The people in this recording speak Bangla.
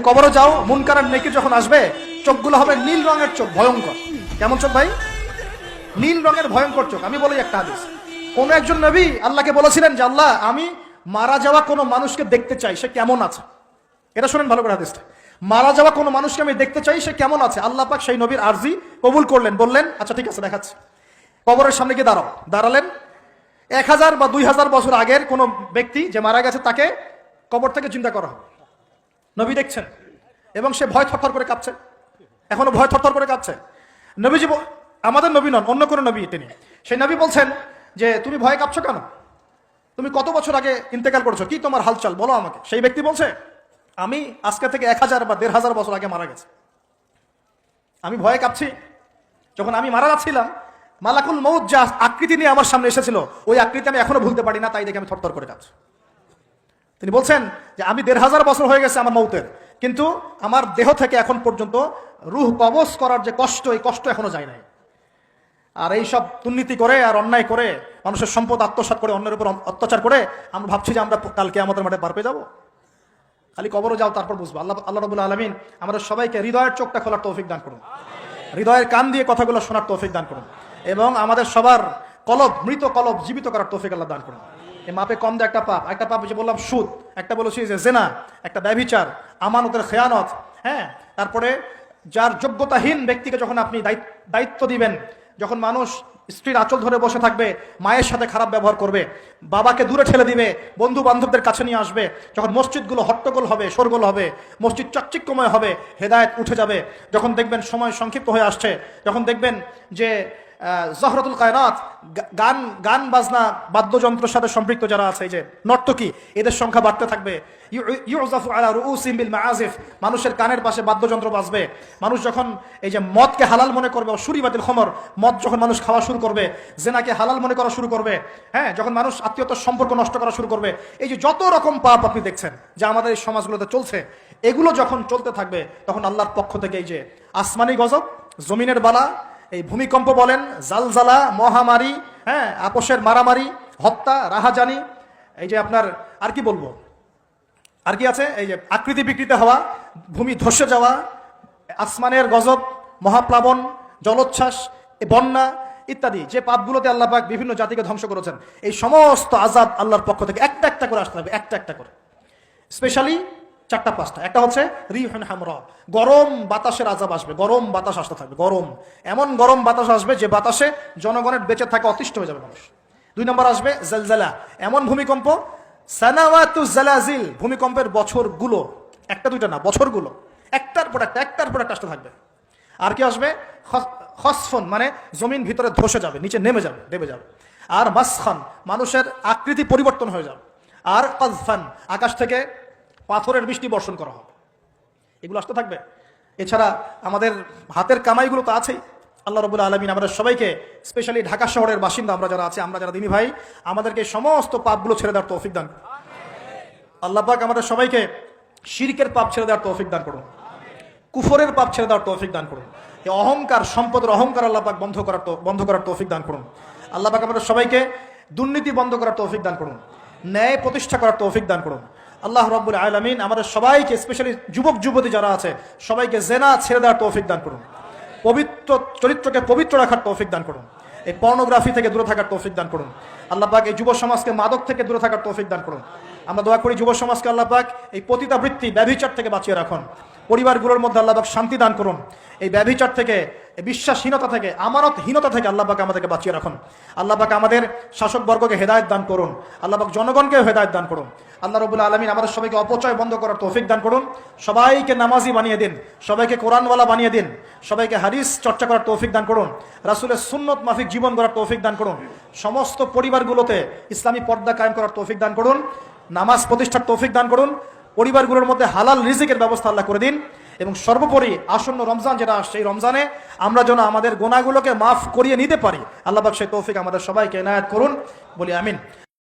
কবরে যাও, মুনকার আর নেকির যখন আসবে চোখগুলো হবে নীল রঙের চোখ, ভয়ঙ্কর। কেমন চোখ ভাই? নীল রঙের ভয়ঙ্কর চোখ। আমি বলি একটা হাদিস, কোন একজন নবী আল্লাহকে বলেছিলেন যে আল্লাহ আমি মারা যাওয়া কোনো মানুষকে দেখতে চাই, সে কেমন আছে। এটা শুনেন ভালো করে হাদিসটা, মারা যাওয়া কোনো মানুষকে আমি দেখতে চাই, সে কেমন আছে। আল্লাহ পাক সেই নবীর আরজি কবুল করলেন, বললেন আচ্ছা ঠিক আছে দেখাচ্ছি। কবরের সামনে গিয়ে দাঁড়ালেন। 1000 বা 2000 বছর আগের কোন ব্যক্তি যে মারা গেছে তাকে কবর থেকে চিন্তা করা হবে। নবী দেখছেন এবং সে ভয় থরথর করে কাঁপছে, এখনো ভয় থরথর করে কাঁপছে। নবীজি, আমাদের নবী নন, অন্য কোনো নবী তিনি, সেই নবী বলছেন যে তুমি ভয় কাঁপছো কেন? তুমি কত বছর আগে ইন্তেকাল করেছো, কি তোমার হালচাল বলো আমাকে। সেই ব্যক্তি বলছে আমি আজকে থেকে 1000 বা 1500 বছর আগে মারা গেছে। আমি ভয়ে কাঁপছি। যখন আমি মারা যাচ্ছিলাম, মালাকুল মউত যা আকৃতি নিয়ে আমার সামনে এসেছিল, ওই আকৃতি আমি এখনো ভুলতে পারি না, তাই দেখে আমি থরথর করে কাঁপছি। তিনি বলছেন যে আমি 1500 বছর হয়ে গেছে আমার মউতের, কিন্তু আমার দেহ থেকে এখন পর্যন্ত রূহ কবজ করার যে কষ্ট, এই কষ্ট এখনো যায় নাই। আর এই সব দুর্নীতি করে আর অন্যায় করে মানুষের সম্পদ আত্মসাৎ করে অন্যের উপর অত্যাচার করে আমরা ভাবছি যে আমরা কালকে আমাদের মাঠে পার পেয়ে যাবো। খালি কবরে যাও, তারপর বুঝবো। আল্লাহ রাব্বুল আলামিন আমাদের সবাইকে হৃদয়ের চোখটা খোলার তৌফিক দান করুন, হৃদয়ের কান দিয়ে কথাগুলো শোনার তৌফিক দান করুন, এবং আমাদের সবার কলব, মৃত কলব জীবিত করার তৌফিক আল্লাহ দান করুন। এই মাপে কম দেয় একটা পাপ যে বললাম সুদ, একটা বলেছি যে জেনা, একটা ব্যভিচার, আমানতের খেয়ানত, হ্যাঁ। তারপরে যার যোগ্যতাহীন ব্যক্তিকে যখন আপনি দায়িত্ব দিবেন, যখন মানুষ স্ত্রীর আঁচল ধরে বসে থাকবে, মায়ের সাথে খারাপ ব্যবহার করবে, বাবাকে দূরে ঠেলে দিবে, বন্ধু বান্ধবদের কাছে নিয়ে আসবে, যখন মসজিদগুলো হট্টগোল হবে, শোরগোল হবে, মসজিদ চাকচিক্যময় হবে, হেদায়েত উঠে যাবে, যখন দেখবেন সময় সংক্ষিপ্ত হয়ে আসছে, যখন দেখবেন যে জহরতুল কায়নাত, গান বাজনা বাদ্যযন্ত্রের সাথে সম্পৃক্ত যারা আছে, এই যে নর্তকী, এদের সংখ্যা বাড়তে থাকবে। ইউজাফু আলা রুউসিহিম বিল মাআজিফ, মানুষের কানের পাশে বাদ্যযন্ত্র বাজবে। মানুষ যখন এই যে মদকে হালাল মনে করবে, শুরিবাতিল খমর, মদ যখন মানুষ খাওয়া শুরু করবে, জেনাকে হালাল মনে করা শুরু করবে, হ্যাঁ, যখন মানুষ আত্মীয়তার সম্পর্ক নষ্ট করা শুরু করবে, এই যে যত রকম পাপ আপনি দেখছেন যা আমাদের এই সমাজগুলোতে চলছে, এগুলো যখন চলতে থাকবে, তখন আল্লাহর পক্ষ থেকে এই যে আসমানি গজব, জমিনের বালা, এই ভূমিকম্প বলেন, জালজালা, মহামারী, হ্যাঁ, আপোষের মারামারি, হত্যা, রাহাজানি, এই যে আপনার আর কি বলবো, আর কি আছে, এই যে আকৃতি বিকৃতি হওয়া, ভূমি ধসে যাওয়া, আসমানের গজব, মহাপ্লাবন, জলোচ্ছ্বাস, বন্যা ইত্যাদি, যে পাপগুলোতে আল্লাহ পাক বিভিন্ন জাতিকে ধ্বংস করেছেন, এই সমস্ত আযাব আল্লাহর পক্ষ থেকে একটা একটা করে আসতে হবে, একটা একটা করে। স্পেশালি 4-5টা। একটা হচ্ছে রিহুন হামরা, গরম বাতাসের আযাব আসবে, গরম বাতাস আসতে থাকবে, গরম, এমন গরম বাতাস আসবে যে বাতাসে জনগণের বেঁচে থাকা অতিষ্ঠ হয়ে যাবে মানুষ। 2 নম্বর আসবে জালজালা, এমন ভূমিকম্প, সানাওয়াতু জালাজিল, ভূমিকম্পের বছরগুলো, একটা দুইটা না, বছরগুলো একটার পর একটা আসতে থাকবে। আর কি আসবে? খসফন, মানে জমিন ভিতরে ধসে যাবে, নিচে নেমে যাবে, দেবে যাবে। আর মাসখান, মানুষের আকৃতি পরিবর্তন হয়ে যাবে। আর কাযফান, আকাশ থেকে পাথরের বৃষ্টি বর্ষণ করা হবে। এগুলো আসতে থাকবে। এছাড়া আমাদের হাতের কামাইগুলো তো আছেই। আল্লাহ রাব্বুল আলামিন আমাদের সবাইকে, স্পেশালি ঢাকা শহরের বাসিন্দা আমরা যারা আছি, আমরা যারা দিনী ভাই, আমাদেরকে সমস্ত পাপগুলো ছেড়ে দেওয়ার তৌফিক দান করুন। আল্লাহ পাক আমাদের সবাইকে শিরকের পাপ ছেড়ে দেওয়ার তৌফিক দান করুন, কুফরের পাপ ছেড়ে দেওয়ার তৌফিক দান করুন। এই অহংকার, সম্পদের অহংকার আল্লাহ পাক বন্ধ করার তৌফিক দান করুন। আল্লাহ পাক আমাদের সবাইকে দুর্নীতি বন্ধ করার তৌফিক দান করুন, ন্যায় প্রতিষ্ঠা করার তৌফিক দান করুন। আল্লাহ রাব্বুল আলামিন আমাদের সবাইকে, স্পেশালি যুবক যুবতী যারা আছে, সবাইকে জেনা ছেড়ে দেওয়ার তৌফিক দান করুন, পবিত্র চরিত্রকে পবিত্র রাখার তৌফিক দান করুন, এই পর্নোগ্রাফি থেকে দূরে থাকার তৌফিক দান করুন। আল্লাহ পাক এই যুব সমাজকে মাদক থেকে দূরে থাকার তৌফিক দান করুন। আমরা দোয়া করি যুব সমাজকে আল্লাহ পাক এই পতিতাবৃত্তি, ব্যভিচার থেকে বাঁচিয়ে রাখুন। পরিবারগুলোর মধ্যে আল্লাহ পাক শান্তি দান করুন। এই ব্যভিচার থেকে, এই বিশ্বাসহীনতা থেকে, আমানতহীনতা থেকে আল্লাহ পাক আমাদেরকে বাঁচিয়ে রাখুন। আল্লাহ পাক আমাদের শাসকবর্গকে হেদায়েত দান করুন। আল্লাহ পাক জনগণকেও হেদায়েত দান করুন। আল্লাহ রাব্বুল আলামিন আমাদের সবাইকে অপচয় বন্ধ করার তৌফিক দান করুন। সবাইকে নামাজি বানিয়ে দিন, সবাইকে কোরআনওয়ালা বানিয়ে দিন, সবাইকে হাদিস চর্চা করার তৌফিক দান করুন, রাসূলের সুন্নত মাফিক জীবন গড়ার তৌফিক দান করুন। সমস্ত পরিবারগুলোতে ইসলামী পর্দা কায়েম করার তৌফিক দান করুন, নামাজ প্রতিষ্ঠার তৌফিক দান করুন, পরিবারগুলোর মধ্যে হালাল রিজিকের ব্যবস্থা আল্লাহ করে দিন। এবং সর্বোপরি আসন্ন রমজান যেটা আসছে, এই রমজানে আমরা যেন আমাদের গুনাহগুলোকে মাফ করিয়ে নিতে পারি, আল্লাহ পাক সেই তৌফিক আমাদের সবাইকে এনায়েত করুন, বলি আমিন।